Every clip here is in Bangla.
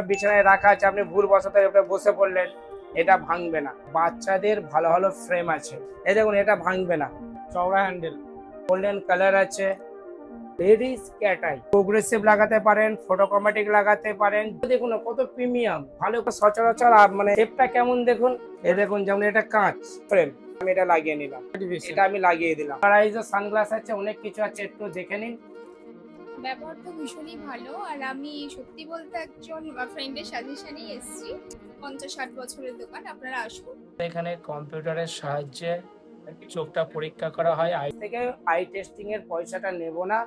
বিছানায় রাখা আছে, আপনি ভুলবশত এটা বসে পড়লেন, এটা ভাঙবে না। বাচ্চাদের ভালো ভালো ফ্রেম আছে, এই দেখুন এটা ভাঙবে না। চওড়া হ্যান্ডেল, গোল্ডেন কালার আছে, ভেরি স্ক্যাটাই। প্রোগ্রেসিভ লাগাতে পারেন, ফটোক্রোমেটিক লাগাতে পারেন। দেখুন কত প্রিমিয়াম, ভালো সচরাচর। আর মানে শেপটা কেমন দেখুন, এই দেখুন যেমন এটা কাঁচ ফ্রেম, আমি এটা লাগিয়ে নিলাম, এটা আমি লাগিয়ে দিলাম। আর এই যে সানগ্লাস আছে, অনেক কিছু আছে, একটু দেখে নিন। ব্যবহার তো ভীষণই ভালো। আর আমি সত্যি বলতে একজন ফ্রেন্ডের সাজেশনেই এসেছি। 50-60 বছরের দোকান, আপনারা আসুন। এখানে কম্পিউটারের সাহায্যে চোখটা পরীক্ষা করা হয়। আই থেকে আই টেস্টিং এর পয়সাটা নেব না।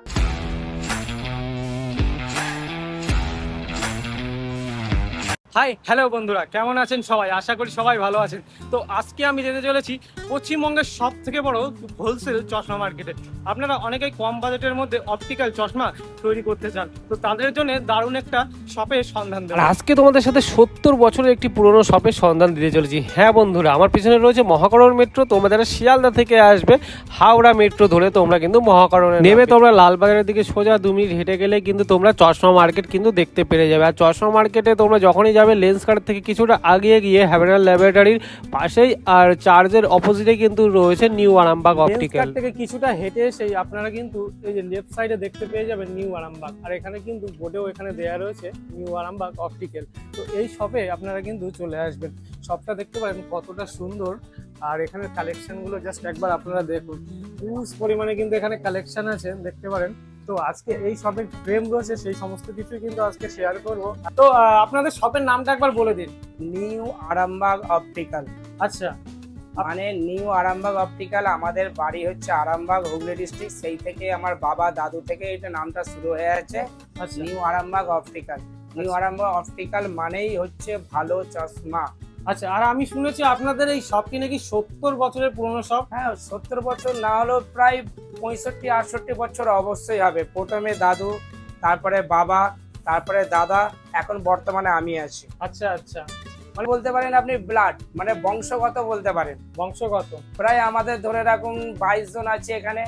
হাই হ্যালো বন্ধুরা, কেমন আছেন সবাই? আশা করি সবাই ভালো আছেন। তো আজকে আমি যেতে চলেছি পশ্চিমবঙ্গের সব থেকে বড় হোলসেল চশমা মার্কেটে। আপনারা অনেকেই কম বাজেটের মধ্যে অপটিক্যাল চশমা তৈরি করতে চান, তো তাদের জন্য দারুণ একটা শপের সন্ধান দেব। আর আজকে তোমাদের সাথে 70 বছরের একটি পুরনো শপের সন্ধান দিতে চলেছি। হ্যাঁ বন্ধুরা, আমার পিছনে রয়েছে মহাকরণ মেট্রো। তোমরা যারা শিয়ালদা থেকে আসবে, হাওড়া মেট্রো ধরে তোমরা কিন্তু মহাকরণে নেমে তোমরা লালবাজারের দিকে সোজা 2 মিনিট হেঁটে গেলে কিন্তু তোমরা চশমা মার্কেট কিন্তু দেখতে পেরে যাবে। আর চশমা মার্কেটে তোমরা যখনই যাবে, লেন্স কার্ড থেকে কিছুটা আগিয়ে গিয়ে হ্যাভেনার ল্যাবরেটরির পাশেই আর চার্জের অপোজিটে কিন্তু রয়েছে নিউ আরামবাগ অপটিক্যাল। থেকে কিছুটা হেঁটে এসেই আপনারা কিন্তু এই যে লেফট সাইডে দেখতে পেয়ে যাবেন নিউ আরামবাগ। আর এখানে কিন্তু বোর্ডেও এখানে দেয়া রয়েছে নিউ আরামবাগ অপটিক্যাল। তো এই শপে আপনারা কিন্তু চলে আসবেন। শপটা দেখতে পারেন কতটা সুন্দর। আর এখানে কালেকশনগুলো জাস্ট একবার আপনারা দেখুন, হিউজ পরিমাণে কিন্তু এখানে কালেকশন আছে, দেখতে পারেন। তো আজকে এই শপের ফ্রেম রয়েছে, সেই সমস্ত কিছু কিন্তু আজকে শেয়ার করব। তো আপনাদের শপের নামটা একবার বলে দিন। New Arambagh optical. আচ্ছা, মানে নিউ আরামবাগ অপটিক্যাল, আমাদের বাড়ি হচ্ছে আরামবাগ, হুগলি ডিস্ট্রিক্ট। সেই থেকে আমার বাবা দাদু থেকে এটা নামটা শুরু হয়ে আছে, আচ্ছা, new Arambagh optical. New Arambagh optical মানেই হচ্ছে ভালো চশমা। আচ্ছা। আর আমি শুনেছি আপনাদের এই শপটি নাকি 70 বছরের পুরনো শপ। হ্যাঁ, 70 বছর না হলেও প্রায় 65-68 বছর অবশ্যই হবে। প্রথমে দাদু, তারপরে বাবা, তারপরে দাদা, এখন বর্তমানে আমি আছি। আচ্ছা আচ্ছা, মানে বলতে পারেন আপনি ব্লাড, মানে বংশগত বলতে পারেন। বংশগত। প্রায় আমাদের ধরে রাখুন 22 জন আছে এখানে।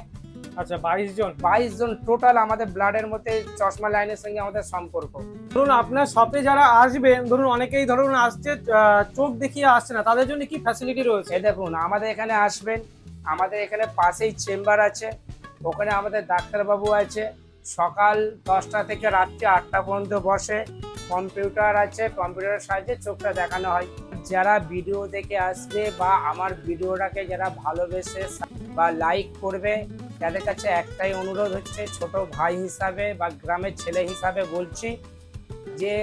আচ্ছা, 22 জন। 22 জন টোটাল আমাদের ব্লাডের মধ্যে চশমা লাইনের সঙ্গে আমাদের সম্পর্ক। ধরুন আপনার শপে যারা আসবেন, ধরুন অনেকেই ধরুন আসছে চোখ দেখিয়ে আসছে না, তাদের জন্য কি ফ্যাসিলিটি রয়েছে? এই দেখুন, আমাদের এখানে আসবেন, আমাদের এখানে পাশেই চেম্বার আছে, ওখানে আমাদের ডাক্তারবাবু আছে। সকাল 10টা থেকে রাত্রি 8টা পর্যন্ত বসে। কম্পিউটার আছে, কম্পিউটারের সাহায্যে চোখটা দেখানো হয়। যারা ভিডিও দেখে আসবে বা আমার ভিডিওটাকে যারা ভালোবেসে বা লাইক করবে, তাদের কাছে একটাই অনুরোধ হচ্ছে, ছোট ভাই হিসাবে বা গ্রামের ছেলে হিসাবে বলছি যে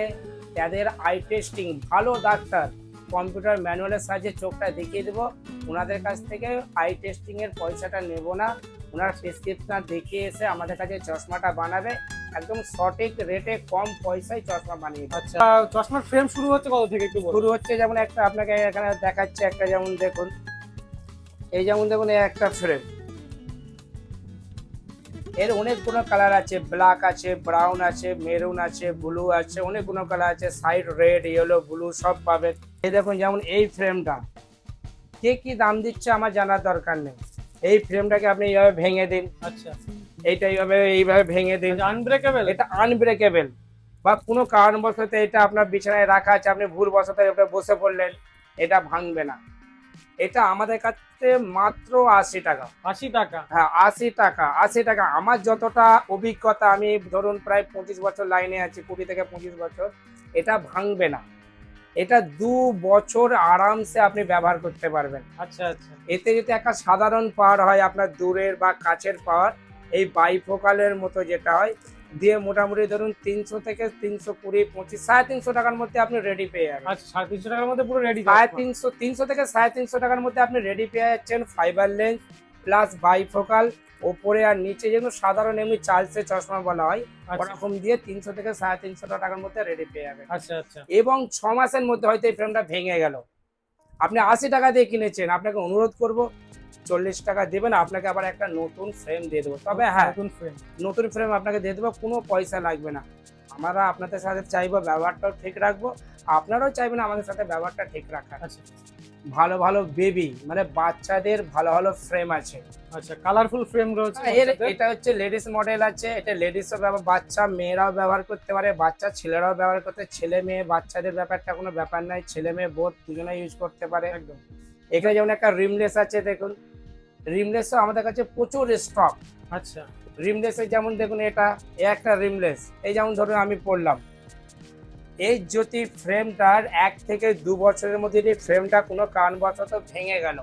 তাদের আই টেস্টিং, ভালো ডাক্তার কম্পিউটার ম্যানুয়ালের সাহায্যে চোখটা দেখিয়ে দেবো। ওনাদের কাছ থেকে আই টেস্টিং এর পয়সাটা নেব না। ওনার প্রেসক্রিপশন দেখে এসে আমাদের কাছে চশমাটা বানাবে, একদম সঠিক রেটে কম পয়সায় চশমা বানিয়ে দেবে। আচ্ছা, চশমার ফ্রেম শুরু হচ্ছে কত থেকে একটু বলুন। শুরু হচ্ছে যেমন একটা আপনাকে এখানে দেখাচ্ছে, একটা যেমন দেখুন, এই যেমন দেখুন এই একটা ফ্রেম, এর অনেকগুলো কালার আছে, ব্ল্যাক আছে, ব্রাউন আছে, মেরুন আছে, ব্লু আছে, অনেকগুলো কালার আছে, সাইড রেড, ইয়েলো, ব্লু সব পাবেন। এই দেখুন যেমন এই ফ্রেমটা কে কি দাম দিচ্ছে আমার জানার দরকার নেই। এই ফ্রেমটাকে আপনি এইভাবে ভেঙে দিন, আচ্ছা, এইটা এইভাবে ভেঙে দিন। আনব্রেকেবল। এটা আনব্রেকেবল, বা কোনো কারণবশত এটা আপনার বিছানায় রাখা আছে, আপনি ভুলবশত এটা বসে পড়লেন, এটা ভাঙবে না। এটা আমাদের কাছে মাত্র 80 টাকা। 80 টাকা? হ্যাঁ, 80 টাকা। 80 টাকা। আমার যতটা অভিজ্ঞতা, আমি ধরুন প্রায় 25 বছর লাইনে আছি, 20 থেকে 25 বছর, এটা ভাঙবে না। এটা 2 বছর আরামসে আপনি ব্যবহার করতে পারবেন। আচ্ছা আচ্ছা। এতে যদি একটা সাধারণ পাওয়ার হয়, আপনার দূরের বা কাছের পাওয়ার, এই বাইফোকালের মতো যেটা হয় দিয়ে মোটামুটি ধরুন 300 থেকে 320, 25, 350 টাকার মধ্যে আপনি রেডি পেয়ে যাবেন। আচ্ছা, 350 টাকার মধ্যে পুরো রেডি? 350, 300 থেকে 350 টাকার মধ্যে আপনি রেডি পেয়ে যাচ্ছেন। ফাইবার লেন্স প্লাস বাইফোকাল, ওপরে আর নিচে যেগুলো সাধারণ এমনি চার্লসের চশমা বলা হয়, ওরকম দিয়ে 300 থেকে 350 টাকার মধ্যে রেডি পেয়ে যাবেন। আচ্ছা আচ্ছা। এবং 6 মাসের মধ্যে হয়তো এই ফ্রেমটা ভেঙে গেল, আপনি 80 টাকা দিয়ে কিনেছেন, আপনাকে অনুরোধ করব 40 টাকা দেবেন, আপনাকে আবার একটা নতুন ফ্রেম দিয়ে দেবো। তবে হ্যাঁ, নতুন ফ্রেম? নতুন ফ্রেম আপনাকে দিয়ে দেবো, কোনো পয়সা লাগবে না। আমরা আপনাদের সাথে চাইবো ব্যবহারটাও ঠিক রাখবো, আপনারাও চাইবেন আমাদের সাথে ব্যবহারটা ঠিক রাখার। আচ্ছা ভালো ভালো বেবি মানে বাচ্চাদের ভালো ভালো ফ্রেম আছে। আচ্ছা, কালারফুল ফ্রেম রয়েছে। এটা হচ্ছে লেডিস মডেল আছে, এটা লেডিসও ব্যবহার, বাচ্চা মেয়েরাও ব্যবহার করতে পারে, বাচ্চা ছেলেরাও ব্যবহার করতে, ছেলে মেয়ে বাচ্চাদের ব্যাপারটা কোনো ব্যাপার নাই, ছেলে মেয়ে বোধ দুজনে ইউজ করতে পারে একদম। এখানে যেমন একটা রিমলেস আছে, দেখুন রিমলেসও আমাদের কাছে প্রচুর স্টক। আচ্ছা রিমলেসে যেমন দেখুন এটা একটা রিমলেস, এই যেমন ধরুন আমি পড়লাম, এই যদি ফ্রেমটার 1 থেকে 2 বছরের মধ্যে যদি ফ্রেমটা কোনো কারণবশত ভেঙে গেল,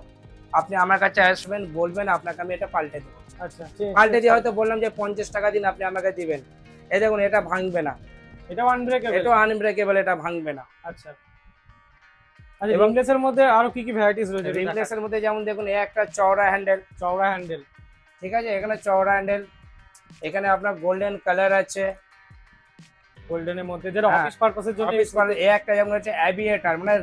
আপনি আমার কাছে আসবেন, বলবেন, আপনাকে আমি এটা পাল্টে দেবো। আচ্ছা, পাল্টে দিয়ে হয়তো বললাম যে 50 টাকা দিন, আপনি আমাকে দিবেন, এই দেখুন এটা ভাঙবে না, এটা আনব্রেকেবল, এটা আনব্রেকেবল, এটা ভাঙবে না। আচ্ছা আচ্ছা, এবং রিমলেসের মধ্যে আরো কি কি ভ্যারাইটিস রয়েছে? রিমলেসের মধ্যে যেমন দেখুন এই একটা চওড়া হ্যান্ডেল, চওড়া হ্যান্ডেল, ঠিক আছে, এখানে চওড়া হ্যান্ডেল, এখানে আপনার গোল্ডেন কালার আছে, গোল্ডেনের মধ্যে যেটা হ্যাঁ, অফিস পারপাসের জন্য অফিস মানে এই একটা যেমন হচ্ছে অ্যাভিয়েটার মানে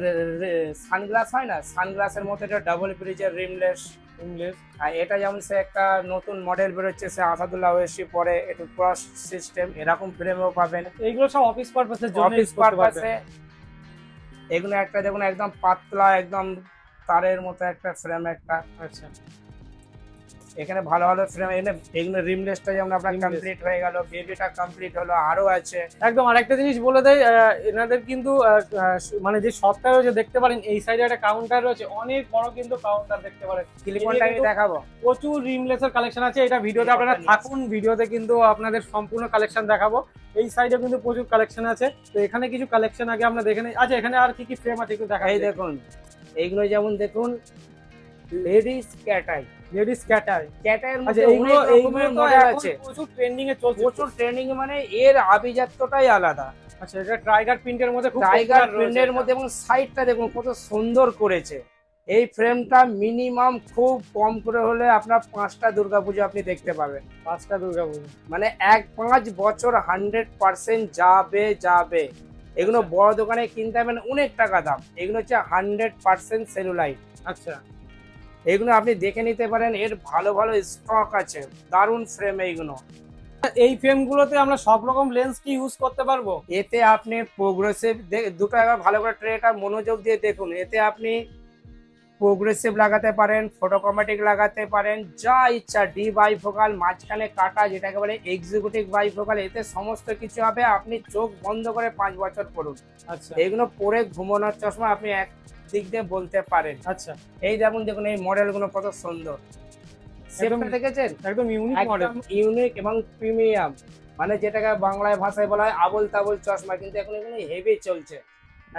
সানগ্লাস হয় না, সানগ্লাসের মধ্যে এটা ডাবল ব্রিজের রিমলেস। রিমলেস। আর এটা যেমন সে একটা নতুন মডেল বেরোচ্ছে, সে আসাদুল্লাহ ওয়েসি পরে একটু ক্রস সিস্টেম, এরকম ফ্রেমও পাবেন এইগুলো সব অফিস পারপাসের জন্য অফিস ইউজ করতে পারবেন। পারপাসে। এগুলো একটা দেখুন একদম পাতলা, একদম তারের মতো একটা ফ্রেম একটা। আচ্ছা, এখানে ভালো ভালো ফ্রেম, এগুলো রিমলেসটা যেমন আপনার Rimless। কমপ্লিট হয়ে গেল, বেবিটা কমপ্লিট হলো, আরো আছে। একদম। আরেকটা জিনিস বলে দেয়, এনাদের কিন্তু মানে যে শপটা রয়েছে দেখতে পারেন, এই সাইডে একটা কাউন্টার রয়েছে, অনেক বড় কিন্তু কাউন্টার দেখতে পারেন। ক্লিপনটা আমি দেখাবো, প্রচুর রিমলেসের কালেকশন আছে। এটা ভিডিওতে আপনারা থাকুন, ভিডিওতে কিন্তু আপনাদের সম্পূর্ণ কালেকশন দেখাবো। এই সাইডে কিন্তু প্রচুর কালেকশন আছে, তো এখানে কিছু কালেকশন আগে আমরা দেখে নিই। আচ্ছা, এখানে আর কি কি ফ্রেম আছে একটু দেখা। এই দেখুন এইগুলো যেমন দেখুন লেডিস ক্যাটাই, লেডিস ক্যাটার। ক্যাটাইয়ের আচ্ছা, মধ্যে এইগুলো অনেক রকমের তো মডেল এখন আছে, প্রচুর ট্রেন্ডিং এ চলছে। প্রচুর ট্রেনিং, মানে এর আভিজাত্যটাই আলাদা। আচ্ছা, এটা টাইগার প্রিন্টের মধ্যে খুব টাইগার popular রয়েছে প্রিন্টের এটা। মধ্যে, এবং সাইডটা দেখুন কত সুন্দর করেছে। এই ফ্রেমটা মিনিমাম খুব কম করে হলে আপনার 5টা দুর্গাপুজো আপনি দেখতে পাবেন, 5টা দুর্গাপুজো। মানে 5 বছর 100% যাবে যাবে। এগুলো বড় দোকানে কিনতে হবে অনেক টাকা দাম, এগুলো হচ্ছে 100% সেলুলাইট। আচ্ছা, এগুলো আপনি দেখে নিতে পারেন, এর ভালো ভালো স্টক আছে, দারুণ ফ্রেম এইগুলো। এই ফ্রেমগুলোতে আমরা সব রকম লেন্স কি ইউজ করতে পারবো? এতে আপনি প্রোগ্রেসিভ, দুটো একবার ভালো করে ট্রেটা মনোযোগ দিয়ে দেখুন, এতে আপনি প্রোগ্রেসিভ লাগাতে পারেন, ফটোক্রোমেটিক লাগাতে পারেন, যা ইচ্ছা, ডি বাইফোকাল, মাঝখানে কাটা, যেটাকে বলে এক্সিকিউটিভ বাইফোকাল, এতে সমস্ত কিছু হবে। আপনি চোখ বন্ধ করে 5 বছর পড়ুন, আচ্ছা এগুলো পরে ঘুমানোর চশমা আপনি এক দিক দিয়ে বলতে পারেন। আচ্ছা, এই যেমন দেখুন এই মডেলগুলো কত সুন্দর, শেপটা দেখেছেন, একদম ইউনিক মডেল। একদম ইউনিক এবং প্রিমিয়াম, মানে যেটাকে বাংলায় ভাষায় বলা হয় আবোল তাবোল চশমা, কিন্তু এখন এগুলো হেভি চলছে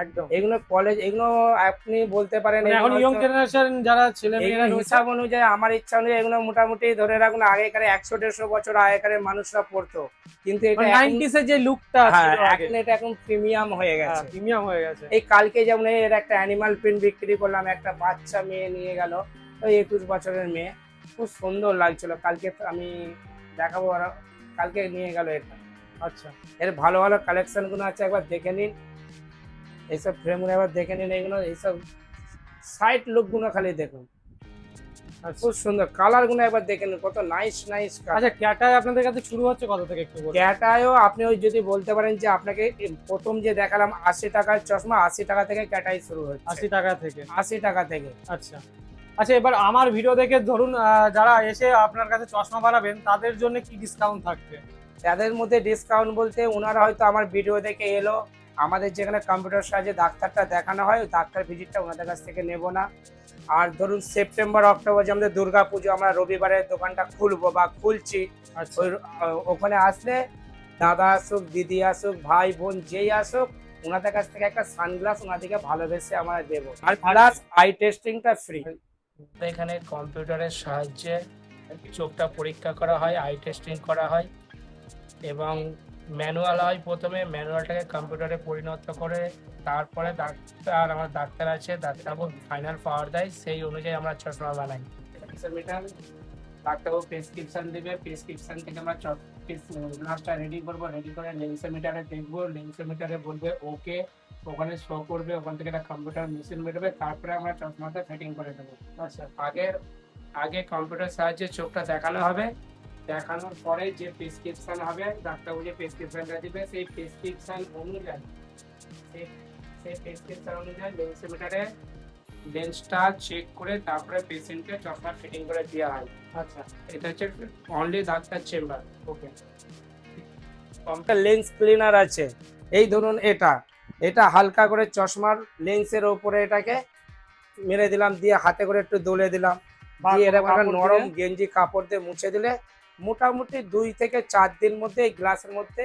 একদম। এগুলো কলেজ, এগুলো আপনি বলতে পারেন মানে এখন ইয়ং জেনারেশন যারা ছেলে মেয়েরা রয়েছে, হিসাব অনুযায়ী, আমার ইচ্ছা অনুযায়ী এগুলো মোটামুটি ধরে রাখুন আগেকার 100-150 বছর আগেকারের মানুষরা পড়তো, কিন্তু এটা মানে 90s এর যে লুকটা হ্যাঁ, ছিল আগে, এখন এটা এখন প্রিমিয়াম হয়ে গেছে। প্রিমিয়াম হয়ে গেছে। এই কালকে যেমন এর একটা অ্যানিমাল প্রিন্ট বিক্রি করলাম, একটা বাচ্চা মেয়ে নিয়ে গেল, ওই 21 বছরের মেয়ে, খুব সুন্দর লাগছিল, কালকে আমি দেখাবো, আর কালকে নিয়ে গেল এটা। আচ্ছা, এর ভালো ভালো কালেকশন গুলো আছে, একবার দেখে নিন, এইসব ফ্রেম গুলো একবার দেখে নিন, এগুলো এইসব সাইড লুক গুলো খালি দেখুন, আচ্ছা। খুব সুন্দর কালার গুলো একবার দেখে নিন, কত নাইস নাইস কালার। আচ্ছা, ক্যাটাই আপনাদের কাছে শুরু হচ্ছে কত থেকে একটু বলুন? ক্যাটাইও আপনি ওই যদি বলতে পারেন যে আপনাকে প্রথম যে দেখালাম 80 টাকার চশমা, 80 টাকা থেকে ক্যাটাই শুরু হচ্ছে, 80 টাকা থেকে। 80 টাকা থেকে। আচ্ছা আচ্ছা, এবার আমার ভিডিও দেখে ধরুন যারা এসে আপনার কাছে চশমা বানাবেন, তাদের জন্য কি ডিসকাউন্ট থাকবে? তাদের মধ্যে ডিসকাউন্ট বলতে, ওনারা হয়তো আমার ভিডিও দেখে এলো, আমাদের যেখানে কম্পিউটার সাহায্যে ডাক্তারটা দেখানো হয়, ওই ডাক্তার ভিজিটটা ওনাদের কাছ থেকে নেব না। আর ধরুন সেপ্টেম্বর অক্টোবর যে আমাদের দুর্গা পুজো, আমরা রবিবারে দোকানটা খুলবো বা খুলছি, আচ্ছা, ওই ওখানে আসলে দাদা আসুক, দিদি আসুক, ভাই বোন যেই আসুক, ওনাদের কাছ থেকে একটা সানগ্লাস ওনাদেরকে ভালোবেসে আমরা দেবো, আর প্লাস আই টেস্টিংটা ফ্রি। এখানে কম্পিউটারের সাহায্যে চোখটা পরীক্ষা করা হয়, আই টেস্টিং করা হয়, এবং ম্যানুয়াল হয়, প্রথমে ম্যানুয়ালটাকে কম্পিউটারে পরিণত করে, তারপরে ডাক্তার, আমার ডাক্তার আছে, ডাক্তারবাবু ফাইনাল পাওয়ার দেয়, সেই অনুযায়ী আমরা চশমা বানাই। ডাক্তারবাবু প্রেসক্রিপশন দেবে, প্রেসক্রিপশন থেকে আমরা গ্লাসটা রেডি করবো, রেডি করে লেন্সোমিটারে দেখবো, লেন্সোমিটারে বলবে ওকে, ওখানে শো করবে, ওখান থেকে একটা কম্পিউটার মেশিন বেরোবে, তারপরে আমরা চশমাটা ফিটিং করে দেবো। আচ্ছা, আগে কম্পিউটার সাহায্যে চোখটা দেখানো হবে, দেখানোর পরে যে প্রেসক্রিপশন হবে, ডাক্তারবাবু যে প্রেসক্রিপশনটা দিবে সেই প্রেসক্রিপশন অনুযায়ী সেই প্রেসক্রিপশন অনুযায়ী লেন্সিমিটারে লেন্সটা চেক করে তারপরে পেশেন্টকে চশমা ফিটিং করে দেওয়া হয়। আচ্ছা, এটা হচ্ছে অনলি ডাক্তার চেম্বার। ওকে, লেন্স ক্লিনার আছে। এই ধরুন এটা হালকা করে চশমার লেন্সের ওপরে এটাকে মেরে দিলাম, দিয়ে হাতে করে একটু দোলে দিলাম, দিয়ে এরকম একটা নরম গেঞ্জি কাপড় দিয়ে মুছে দিলে মোটামুটি 2 থেকে 4 দিন মধ্যে এই গ্লাসের মধ্যে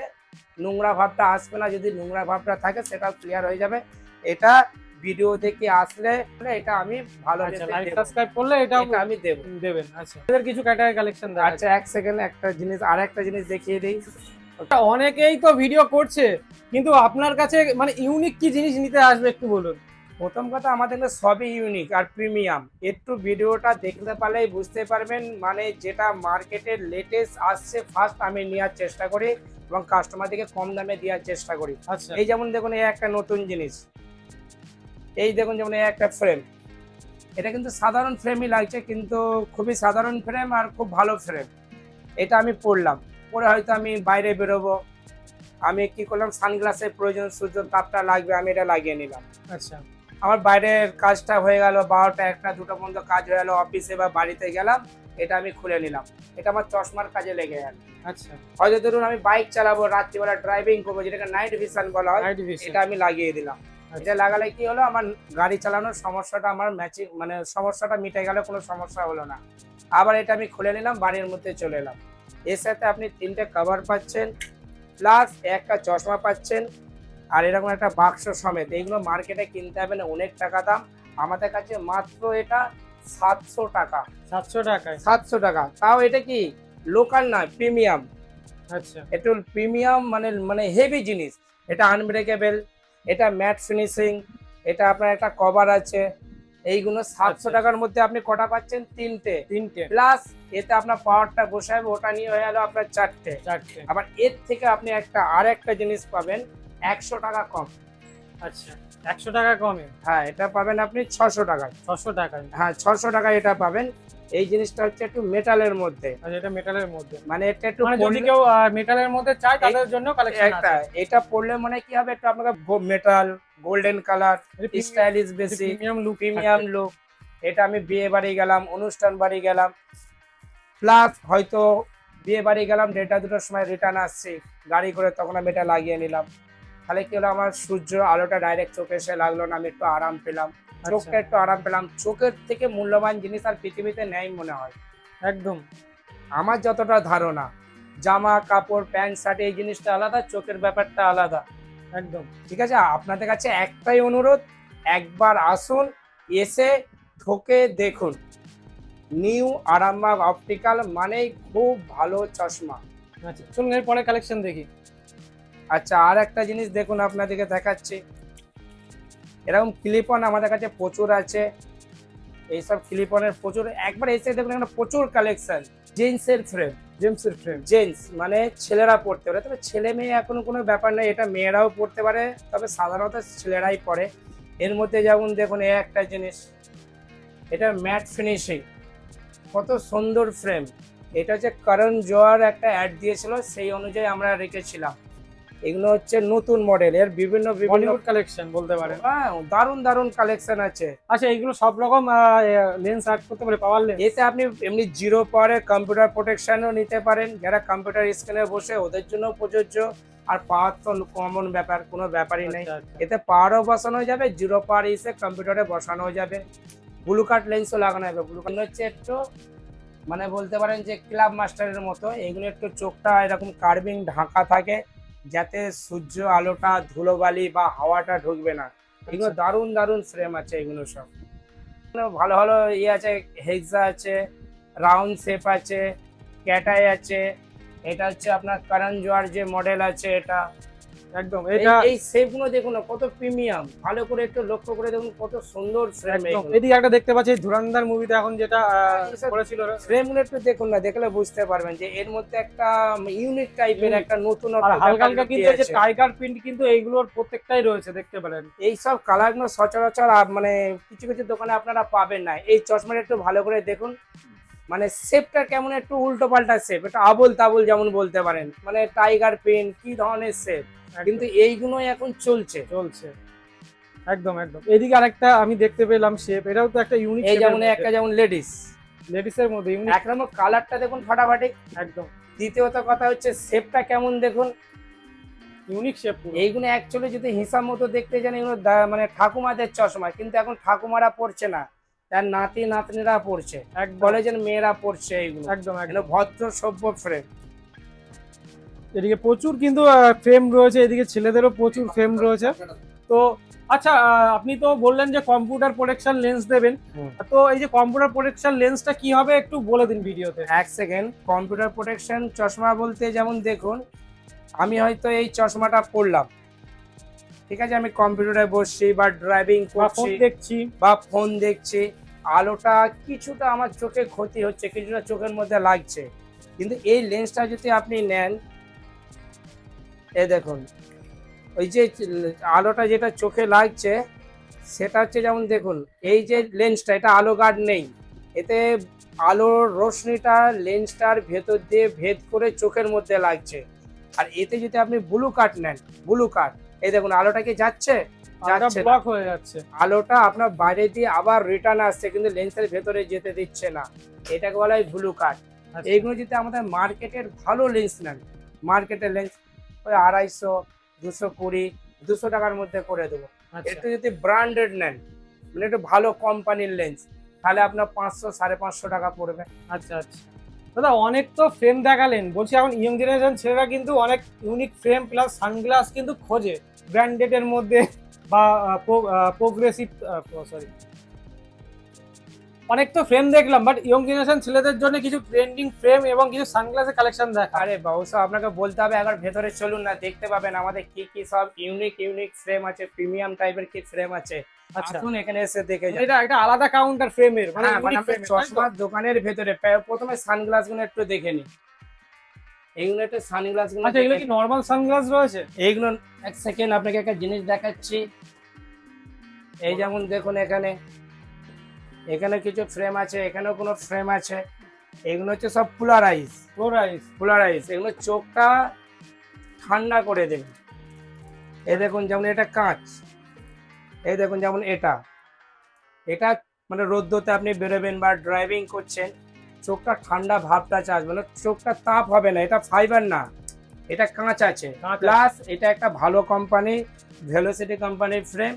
নোংরা ভাবটা আসবে না। যদি নোংরা ভাবটা থাকে সেটাও ক্লিয়ার হয়ে যাবে। এটা ভিডিও দেখে আসলে এটা আমি ভালো আচ্ছা, লাইক সাবস্ক্রাইব করলে এটা আমি দেব দেবেন। আচ্ছা, এদের কিছু ক্যাটাগরি কালেকশন দেখা আচ্ছা, এক সেকেন্ড আরেকটা জিনিস দেখিয়ে দিই। অনেকেই তো ভিডিও করছে, কিন্তু আপনার কাছে মানে ইউনিক কি জিনিস নিতে আসবে একটু বলুন। প্রথম কথা, আমাদের কাছে সবই ইউনিক আর প্রিমিয়াম। একটু ভিডিওটা দেখতে পারলেই বুঝতে পারবেন, মানে যেটা মার্কেটের লেটেস্ট আসছে ফার্স্ট আমি নেওয়ার চেষ্টা করি এবং কাস্টমারদেরকে কম দামে দেওয়ার চেষ্টা করি। আচ্ছা, এই যেমন দেখুন, এই একটা নতুন জিনিস, এই দেখুন যেমন এই একটা ফ্রেম। এটা কিন্তু সাধারণ ফ্রেমই লাগছে, কিন্তু খুবই সাধারণ ফ্রেম আর খুব ভালো ফ্রেম। এটা আমি পরলাম, পরে হয়তো আমি বাইরে বেরোবো, আমি কি করলাম, সানগ্লাসের প্রয়োজন, সূর্য তাপটা লাগবে, আমি এটা লাগিয়ে নিলাম। আচ্ছা, আমার বাইরের কাজটা হয়ে গেল, 12টা 1টা 2টা পর্যন্ত কাজ হয়ে গেল, অফিসে বা বাড়িতে গেলাম, এটা আমি খুলে নিলাম, এটা আমার চশমার কাজে লেগে গেল। আচ্ছা, হয়তো ধরুন আমি বাইক চালাবো, রাত্রিবেলা ড্রাইভিং করবো, যেটাকে নাইট ভিশন বলা হয়, নাইট ভিশন। এটা আমি লাগিয়ে দিলাম। এটা লাগালে কি হলো, আমার গাড়ি চালানোর সমস্যাটা আমার ম্যাচিং মানে সমস্যাটা মিটে গেল, কোনো সমস্যা হলো না। আবার এটা আমি খুলে নিলাম, বাড়ির মধ্যে চলে এলাম। এর সাথে আপনি 3টে কভার পাচ্ছেন, প্লাস একটা চশমা পাচ্ছেন, আর এরকম একটা বাক্স সমেত। এইগুলো মার্কেটে কিনতে হবে না, অনেক টাকা দাম। আমাদের কাছে মাত্র এটা 700 টাকা। 700 টাকায়? 700 টাকা, তাও এটা কি লোকাল না, প্রিমিয়াম। আচ্ছা, একটু প্রিমিয়াম মানে হেভি জিনিস। এটা আনব্রেকেবল, এটা ম্যাট ফিনিশিং, এটা আপনার একটা কভার আছে। এইগুলো 700 টাকার মধ্যে আপনি কটা পাচ্ছেন? 3টে। প্লাস এতে আপনার পাওয়ারটা বসাবে, ওটা নিয়ে হয়ে গেল আপনার 4টে। আবার এর থেকে আপনি আর একটা জিনিস পাবেন 100 টাকা কম। আচ্ছা, 100 টাকা কমে? হ্যাঁ, এটা পাবেন আপনি 600 টাকায়। 600 টাকায়? হ্যাঁ, 600 টাকায় এটা পাবেন। এই জিনিসটা হচ্ছে একটু মেটালের মধ্যে। আচ্ছা, এটা মেটালের মধ্যে, মানে এটা একটু মানে যদি কেউ মেটালের মধ্যে চায় তাদের জন্য কালেকশন আছে। এটা পড়লে মানে কি হবে, একটু আপনাকে মেটাল, গোল্ডেন কালার, স্টাইলিশ বেশি, প্রিমিয়াম লুক। এটা আমি বিয়ে বাড়ি গেলাম, অনুষ্ঠান বাড়ি গেলাম, প্লাস হয়তো বিয়ে বাড়ি গেলাম 1:30-2টার সময় রিটার্ন আসছি গাড়ি করে, তখন আমি এটা লাগিয়ে নিলাম। তাহলে কি হলো, আমার সূর্য আলোটা ডাইরেক্ট চোখে এসে লাগলো না, আমি একটু আরাম পেলাম, চোখটা একটু আরাম পেলাম। চোখের থেকে মূল্যবান জিনিস আর পৃথিবীতে নেই মনে হয়। একদম, আমার যতটা ধারণা, জামা কাপড় প্যান্ট শার্ট এই জিনিসটা আলাদা, চোখের ব্যাপারটা আলাদা। একদম। ঠিক আছে, আপনাদের কাছে একটাই অনুরোধ, একবার আসুন, এসে ঠকে দেখুন। নিউ আরামবাগ অপটিক্যাল মানেই খুব ভালো চশমা। আচ্ছা, চলুন এর পরে কালেকশন দেখি। আচ্ছা, আর একটা জিনিস দেখুন, আপনাদেরকে দেখাচ্ছি। এরকম ক্লিপন আমাদের কাছে প্রচুর আছে। এইসব ক্লিপনের প্রচুর, একবার এসে দেখুন, এখানে প্রচুর কালেকশন। জেন্টসের ফ্রেম, জেন্টস মানে ছেলেরা পড়তে পারে, তবে ছেলে মেয়ে এখন কোনো ব্যাপার নেই, এটা মেয়েরাও পড়তে পারে, তবে সাধারণত ছেলেরাই পড়ে। এর মধ্যে যেমন দেখুন এই একটা জিনিস, এটা ম্যাট ফিনিশিং, কত সুন্দর ফ্রেম। এটা হচ্ছে করণ জোহর একটা অ্যাড দিয়েছিল, সেই অনুযায়ী আমরা রেখেছিলাম। এগুলো হচ্ছে নতুন মডেল, এর বিভিন্ন বলিউড কালেকশন বলতে পারেন। হ্যাঁ, দারুণ কালেকশন আছে। আচ্ছা, এগুলো সব রকম লেন্স অ্যাড করতে পারে, পাওয়ার লেন্স? এতে আপনি এমনি 0 পাওয়ারের কম্পিউটার প্রোটেকশনও নিতে পারেন, যারা কম্পিউটার স্ক্রিনে বসে ওদের জন্য প্রযোজ্য। আর পাওয়ার তো কমন ব্যাপার, কোনো ব্যাপারই নেই। এতে পাওয়ারও বসানো যাবে, 0 পাওয়ার এসে কম্পিউটারে বসানো যাবে। ব্লু কাট লেন্সও লাগানো যাবে। ব্লু কাট হচ্ছে একটু মানে বলতে পারেন যে ক্লাব মাস্টারের মতো। এগুলো একটু চোখটা এরকম কার্ভিং ঢাকা থাকে, যাতে সূর্য আলোটা, ধুলোবালি বা হাওয়াটা ঢুকবে না। এগুলো দারুণ ফ্রেম আছে। এগুলো সব ভালো আছে, হেক্সা আছে, রাউন্ড শেপ আছে, ক্যাটাই আছে। এটা হচ্ছে আপনার করণ জোহর যে মডেল আছে, এটা একদম। এটা এই শেপগুলো দেখুন কত প্রিমিয়াম, ভালো করে একটু লক্ষ্য করে দেখুন কত সুন্দর ফ্রেম। এদিকে একটা দেখতে পাচ্ছি ধুরন্ধর মুভিতে এখন যেটা করেছিল, ফ্রেমগুলো একটু দেখুন না, দেখলে বুঝতে পারবেন যে এর মধ্যে একটা ইউনিক টাইপের একটা নতুন হালকা কিন্তু এই যে টাইগার প্রিন্ট কিন্তু এইগুলোর প্রত্যেকটাই রয়েছে, দেখতে পারেন। এই সব কালারগুলো সচরাচর মানে কিছু দোকানে আপনারা পাবেন না। এই চশমাটা একটু ভালো করে দেখুন, মানে শেপটা কেমন একটু উল্টো পাল্টা শেপ, এটা আবল তাবল যেমন বলতে পারেন, মানে টাইগার প্রিন্ট কি ধরনের শেপ, কিন্তু এইগুলোই এখন চলছে। চলছে একদম একদম। এদিকে আরেকটা আমি দেখতে পেলাম শেপ, এটাও তো একটা ইউনিক, এই যেমন একটা যেমন লেডিস এর মধ্যে ইউনিক, এক নম্বর কালারটা দেখুন ফাটাফাটি, একদম দ্বিতীয়ত কথা হচ্ছে শেপটা কেমন দেখুন। Unique shape. এইগুলো অ্যাকচুয়ালি যদি হিসাব মতো দেখতে যান এগুলো মানে ঠাকুমাদের চশমা, কিন্তু এখন ঠাকুমারা পড়ছে না, তার নাতি নাতনিরা পড়ছে, কলেজের মেয়েরা পড়ছে এইগুলো, একদম এগুলো ভদ্র সভ্য ফ্রেম। এদিকে প্রচুর কিন্তু ফ্রেম রয়েছে, এদিকে ছেলেদেরও প্রচুর ফ্রেম রয়েছে। তো আচ্ছা, আপনি তো বললেন যে কম্পিউটার প্রোটেকশন লেন্স দেবেন, তো এই যে কম্পিউটার প্রোটেকশন লেন্সটা কি হবে একটু বলে দিন ভিডিওতে। এক সেকেন্ড, কম্পিউটার প্রোটেকশন চশমা বলতে যেমন দেখুন, আমি হয়তো এই চশমাটা পরলাম, ঠিক আছে, আমি কম্পিউটারে বসছি বা ড্রাইভিং করছি দেখছি বা ফোন দেখছি, আলোটা কিছুটা আমার চোখে ক্ষতি হচ্ছে, কিছুটা চোখের মধ্যে লাগছে, কিন্তু এই লেন্সটা যদি আপনি নেন, এই দেখুন ওই যে আলোটা যেটা চোখে লাগছে সেটা হচ্ছে যেমন দেখুন এই যে লেন্সটা, এটা আলো গার্ড নেই, এতে আলোর রশ্মিটা লেন্সটার ভেতর দিয়ে ভেদ করে চোখের মধ্যে লাগছে। আর এতে যদি আপনি ব্লু কাট নেন, ব্লু কাট, এই দেখুন আলোটা কি যাচ্ছে, যাচ্ছে না, ব্লক হয়ে যাচ্ছে, আলোটা আপনার বাইরে দিয়ে আবার রিটার্ন আসছে, কিন্তু লেন্সের ভেতরে যেতে দিচ্ছে না, এটাকে বলা হয় ব্লু কাট। এইগুলো যদি আমাদের মার্কেটের ভালো লেন্স নেন, মার্কেটের লেন্স ওই 250, 220, 200 টাকার মধ্যে করে দেবো। একটু যদি ব্র্যান্ডেড নেন, মানে একটু ভালো কোম্পানির লেন্স, তাহলে আপনার 500, 550 টাকা পড়বে। আচ্ছা আচ্ছা দাদা, অনেক তো ফ্রেম দেখালেন, বলছি এখন ইয়ং জেনারেশন ছেলেরা কিন্তু অনেক ইউনিক ফ্রেম প্লাস সানগ্লাস কিন্তু খোঁজে ব্র্যান্ডেড এর মধ্যে বা প্রোগ্রেসিভ, সরি, অনেক তো ফ্রেম দেখলাম, বাট ইয়ং জেনারেশন ছেলেদের জন্য কিছু ট্রেন্ডিং ফ্রেম এবং কিছু সানগ্লাসের কালেকশন দেখা। আরে বাবু সাহেব, আপনাকে বলতে হবে, একবার ভেতরে চলুন না, দেখতে পাবেন আমাদের কি কি সব ইউনিক ফ্রেম আছে, প্রিমিয়াম টাইপের কি ফ্রেম আছে। আচ্ছা, আসুন এখানে এসে দেখে যান। এটা আলাদা কাউন্টার ফ্রেমের, মানে হ্যাঁ, মানে unique আপনার frame এর, চশমার দোকানের ভেতরে প্রথমে সানগ্লাস গুলো একটু দেখে নিন, এইগুলো একটু সানগ্লাস গুলো। আচ্ছা, এগুলো কি নরমাল সানগ্লাস রয়েছে? এইগুলো এক সেকেন্ড আপনাকে একটা জিনিস দেখাচ্ছি, এই যেমন দেখুন এখানে কিছু ফ্রেম আছে, এখানেও কোনো ফ্রেম আছে, এগুলো হচ্ছে সব পোলারাইজ, এগুলো চোখটা ঠান্ডা করে দেবে। এই দেখুন যেমন এটা কাঁচ, এই দেখুন যেমন এটা মানে রোদ্দুরতে আপনি বেরোবেন বা ড্রাইভিং করছেন, চোখটা ঠান্ডা ভাবটা আসবে না, চোখটা তাপ হবে না, এটা ফাইবার না, এটা কাঁচ আছে, প্লাস এটা একটা ভালো কোম্পানি, ভেলোসিটি কোম্পানির ফ্রেম,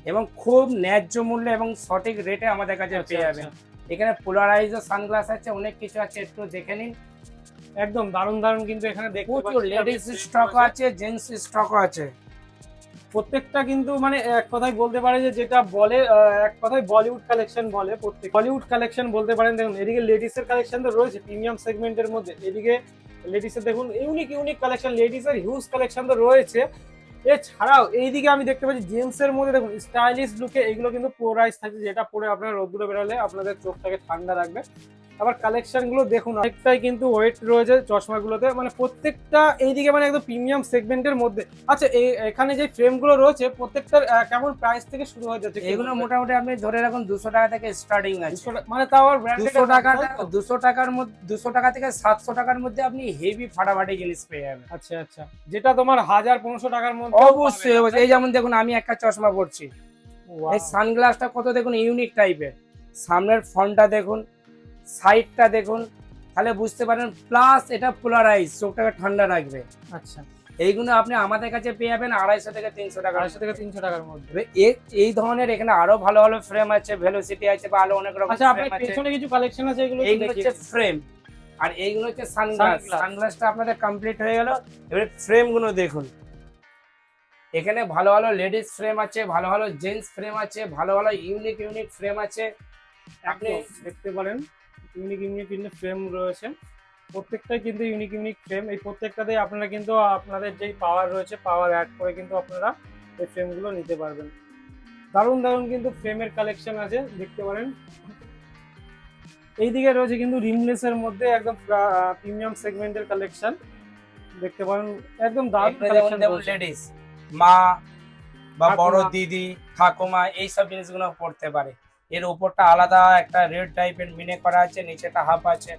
এবং খুব ন্যায্য মূল্যে এবং সঠিক রেটে আমাদের কাছে পেয়ে যাবেন। এখানে পোলারাইজ সানগ্লাস আছে, অনেক কিছু আছে, একটু দেখে নিন। একদম দারুণ দারুণ কিন্তু এখানে দেখতে প্রচুর লেডিস স্টক আছে, জেন্টস স্টকও আছে। প্রত্যেকটা কিন্তু মানে এক কথায় বলতে পারে যে যেটা বলে এক কথায় বলিউড কালেকশন বলে, প্রত্যেক বলিউড কালেকশন বলতে পারেন। দেখুন এদিকে লেডিসের কালেকশন তো রয়েছে প্রিমিয়াম সেগমেন্টের মধ্যে, এদিকে লেডিসের দেখুন ইউনিক কালেকশন, লেডিসের হিউজ কালেকশন তো রয়েছে। এছাড়াও এইদিকে আমি দেখতে পাচ্ছি জেন্টসের মধ্যে দেখুন স্টাইলিশ লুকে এগুলো কিন্তু পোলারাইজ থাকে, যেটা পরে আপনারা রোদ্দুরে বেরোলে আপনাদের চোখটাকে ঠান্ডা রাখবে। আবার কালেকশন গুলো দেখুন অনেকটাই কিন্তু ওয়েট রয়েছে চশমাগুলোতে, মানে প্রত্যেকটা এইদিকে মানে একদম প্রিমিয়াম সেগমেন্টের মধ্যে। আচ্ছা, এখানে যে ফ্রেম গুলো রয়েছে প্রত্যেকটার কেমন প্রাইস থেকে শুরু হয়ে যাচ্ছে? এগুলো মোটামুটি আপনি ধরে রাখুন 200 টাকা থেকে স্টার্টিং আছে, মানে তাও আর 200 টাকার মধ্যে, 200 টাকা থেকে 700 টাকার মধ্যে আপনি হেভি ফাটাফাটি জিনিস পেয়ে যাবেন। আচ্ছা আচ্ছা, যেটা তোমার 1000-1500 টাকার মধ্যে অবশ্যই। এই যেমন দেখুন আমি একটা চশমা পরছি, এই সানগ্লাসটা কত দেখুন ইউনিক টাইপের, সামনের ফ্রন্টটা দেখুন, সাইডটা দেখুন, তাহলে বুঝতে পারেন, প্লাস এটা পোলারাইজ, চোখটাকে ঠান্ডা রাখবে। আচ্ছা, এইগুলো আপনি আমাদের কাছে পেয়ে যাবেন 250 থেকে 300 টাকা, 250 থেকে 300 টাকার মধ্যে। এই ধরনের এখানে আরো ভালো ভালো ফ্রেম আছে, ভেলোসিটি আছে, বা আরো অনেক রকম আচ্ছা, ফ্রেম আপনার আছে। পেছনে কিছু কালেকশন আছে, এগুলো এইগুলো হচ্ছে ফ্রেম, আর এইগুলো হচ্ছে সানগ্লাসটা আপনাদের কমপ্লিট হয়ে গেল। এবারে ফ্রেম গুলো দেখুন, এখানে ভালো ভালো লেডিস ফ্রেম আছে, ভালো ভালো জেন্টস ফ্রেম আছে, ভালো ভালো ইউনিক ফ্রেম আছে, আপনি দেখতে পারেন ইউনিক ফ্রেম রয়েছে, প্রত্যেকটাই কিন্তু ইউনিক ফ্রেম। এই প্রত্যেকটাতে আপনারা কিন্তু আপনাদের যেই পাওয়ার রয়েছে পাওয়ার অ্যাড করে কিন্তু আপনারা এই ফ্রেমগুলো নিতে পারবেন। দারুণ কিন্তু ফ্রেমের কালেকশন আছে, দেখতে পারেন। এইদিকে রয়েছে কিন্তু রিমলেসের মধ্যে একদম প্রিমিয়াম সেগমেন্টের কালেকশন, দেখতে পারেন একদম দারুণ কালেকশন। লেডিস মা বা বড় দিদি ঠাকুমা এইসব জিনিসগুলো পড়তে পারে, এর উপরটা আলাদা একটা রেড টাইপের মিনে করা আছে, নিচেটা হাফ আছে।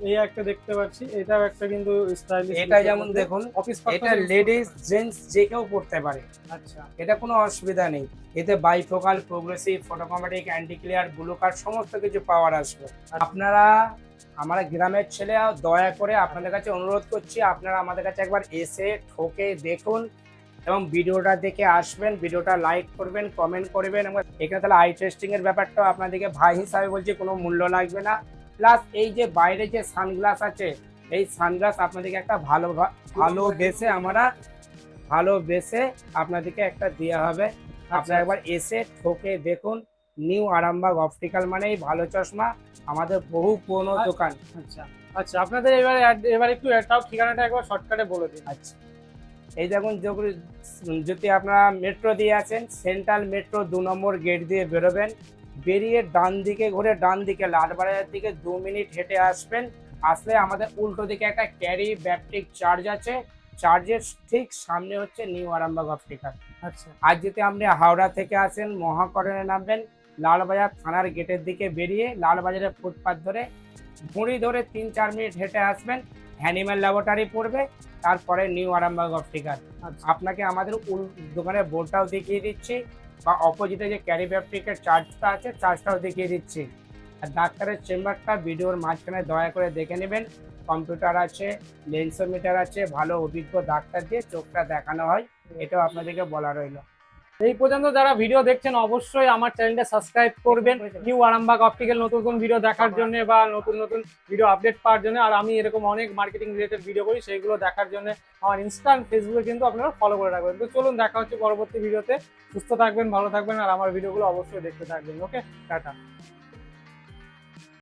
এই একটা দেখতে পাচ্ছি, এটাও একটা কিন্তু স্টাইলিশ। এটা যেমন দেখুন, অফিস এটা লেডিস জেন্টস যে কেউ পড়তে পারে, আচ্ছা এটা কোনো অসুবিধা নেই। এতে bifocal, progressive, photochromic, anti clear, blue card সমস্ত কিছু পাওয়ার আসবে। আপনারা আমরা গ্রামের ছেলে, দয়া করে আপনাদের কাছে অনুরোধ করছি, আপনারা আমাদের কাছে একবার এসে ঠোকে দেখুন এবং ভিডিওটা দেখে আসবেন, ভিডিওটা লাইক করবেন, কমেন্ট করবেন। এবং এখানে তাহলে আই টেস্টিং এর ব্যাপারটাও আপনাদেরকে ভাই হিসাবে বলছি, কোনো মূল্য লাগবে না। প্লাস এই যে বাইরে যে সানগ্লাস আছে, এই সানগ্লাস আপনাদেরকে একটা ভালোবেসে আপনাদেরকে একটা দেওয়া হবে। আপনারা একবার এসে ঠোকে দেখুন। নিউ আরামবাগ অপটিক্যাল মানেই ভালো চশমা, আমাদের বহু পুরনো দোকান। আচ্ছা আচ্ছা, আপনাদের এবার একটু এটাও ঠিকানাটা একবার শর্টকাটে বলে দিন। আচ্ছা, এই দেখুন, যদি আপনারা মেট্রো দিয়ে আছেন, সেন্ট্রাল মেট্রো 2 নম্বর গেট দিয়ে বেরোবেন, বেরিয়ে ডান দিকে ঘুরে ডান দিকে লালবাজারের দিকে 2 মিনিট হেঁটে আসবেন। আসলে আমাদের উল্টো দিকে একটা ক্যারি ব্যাপটিক চার্জ আছে, চার্জের ঠিক সামনে হচ্ছে নিউ আরামবাগ অপটিক্যাল। আচ্ছা আর যদি আপনি হাওড়া থেকে আসেন, মহাকরণে নামবেন, লালবাজার থানার গেটের দিকে বেরিয়ে লালবাজারের ফুটপাথ ধরে ঘুড়ি ধরে 3-4 মিনিট হেঁটে আসবেন, অ্যানিম্যাল ল্যাবরেটরি পড়বে, তারপরে নিউ আরামবাগ অপটিক্যাল। আপনাকে আমাদের দোকানের বোর্ডটাও দেখিয়ে দিচ্ছি, বা অপোজিটে যে ক্যারি ব্যাপটিকের চার্জটা আছে, চার্জটাও দেখিয়ে দিচ্ছি। আর ডাক্তারের চেম্বারটা ভিডিওর মাঝখানে দয়া করে দেখে নেবেন, কম্পিউটার আছে, লেন্সোমিটার আছে, ভালো অভিজ্ঞ ডাক্তার দিয়ে চোখটা দেখানো হয়, এটাও আপনাদেরকে বলা রইল। এই পর্যন্ত যারা ভিডিও দেখছেন অবশ্যই আমার চ্যানেলটা সাবস্ক্রাইব করবেন নিউ আরামবাগ অপটিক্যাল নতুন নতুন ভিডিও দেখার জন্য বা নতুন নতুন ভিডিও আপডেট পাওয়ার জন্য। আর আমি এরকম অনেক মার্কেটিং রিলেটেড ভিডিও করি, সেইগুলো দেখার জন্য আমার ইনস্টা ফেসবুকে কিন্তু আপনারা ফলো করে রাখবেন। তো চলুন, দেখা হচ্ছে পরবর্তী ভিডিওতে। সুস্থ থাকবেন, ভালো থাকবেন, আর আমার ভিডিওগুলো অবশ্যই দেখতে থাকবেন। ওকে, টাটা।